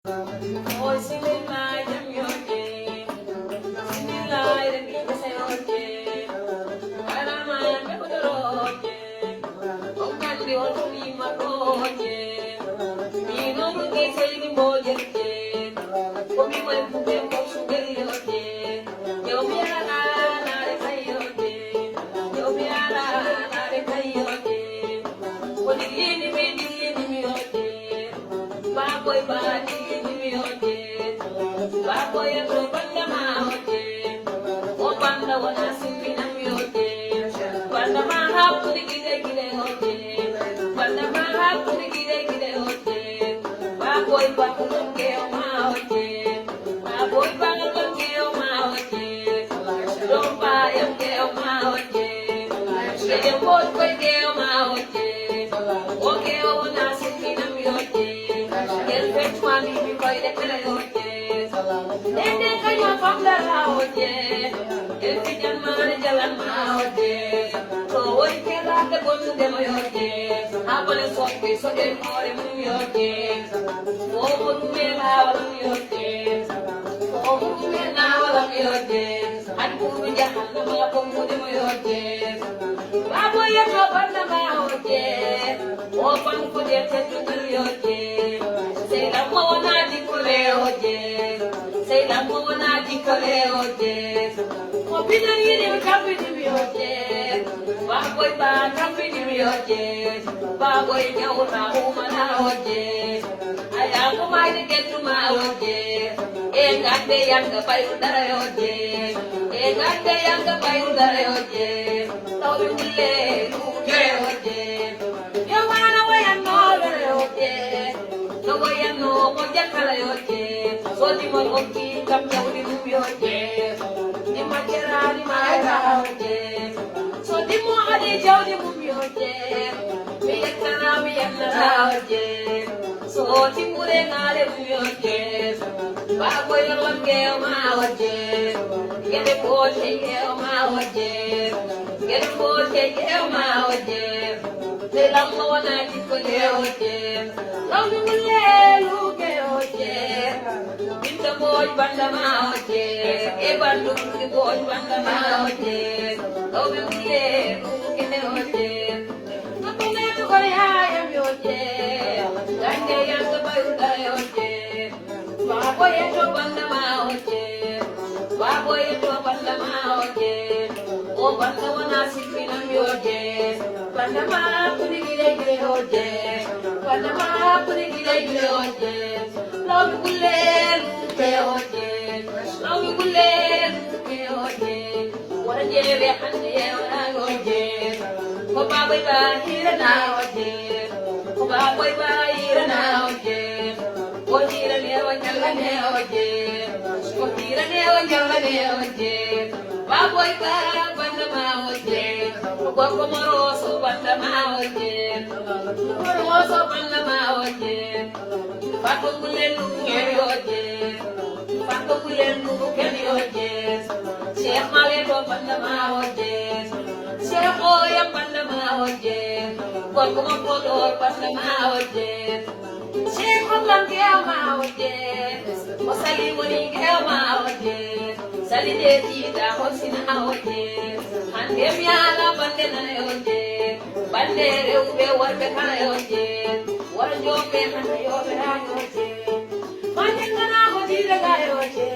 Ôi xin lên mai nhắm nhớ chê, xin lên lại để đi với xe ôi chê, ai đã mang cái bữa rồi chê, không cần điều không đi mà thôi chê, vì nó cứ nghĩ xây đi bố dân chê, có bị quên không biết không xuống cái điều chê, nhiều biết là để thấy điều chê, nhiều biết là để thấy điều chê, có đi mi chê, ba quay ba đi. Baboy to banda maote, o banda wana simpina miote, banda maha puri gide hote, banda maha puri gide hote, baboy bangun keo maote, baboy bangun keo maote, domba yam keo maote, yam boy boy keo maote, o keo wana simpina miote, yel fetwani mi koy de kele Nene kayo pangda laoje, elfi jamane jalan maoje. So oi kela de bonu de moyoje, apale sope so de more muyoje. O monu me la wala muyoje, o monu me la wala muyoje. Adu mi jahan no la pongu de moyoje. Babo ye to banda maoje, o pangu de tetu muyoje. Say la mo na di kule oje. Say la mona di kale oje, o bina yiri kambi di mi oje, ba boy ba kambi di mi oje, ba boy nyauna umana oje, aya ko mai de ketu ma oje, e ngande yanga bayu dara oje, e ngande yanga bayu dara oje, tawi mule uke oje, yo wana waya no oje, no waya no oje kala oje. Soti mo oki kam jawdi dum yoje ni makera ni maera oje soti mo ade jawdi mum yoje mi yakana oje soti mure ngale mum yoje ba boy longe ma oje gede boje ma oje gede boje ma oje le lammo wana ko le oje lawi mulle luge oje boy banda maoje, e bandu ki boy banda maoje, obe mule kene oje, nakune tu kore haya mioje, gande yang kebayu dare oje, baboy to banda maoje, baboy to banda maoje, o banda wana sipina mioje, banda ma kuni gile oje, banda ma kuni gile oje, love mule oje, lawi gule oje, wara jere hande wara oje, ko baboy ba hira na oje, ko baboy ba hira na oje, ko hira ne wanyalla ne oje, ko hira ne wanyalla ne oje, baboy ba banda ma oje, ko moro so banda ma oje, moro so banda ma oje, fako gule lu oje. Pato kulen buku keni oje, Sheikh Male do banda ma oje, Sheikh Oya banda ma oje, Kon kuma podo banda ma oje, Sheikh Olan keo ma oje, Osali woni keo ma oje, Sali de tida hosina oje, Hande miala bande na oje, Bande reube warbe kana oje, Warjo pe hande yobe na oje. Manjan kana go dire ga oje,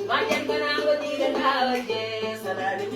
manjan kana go dire ga oje, sadari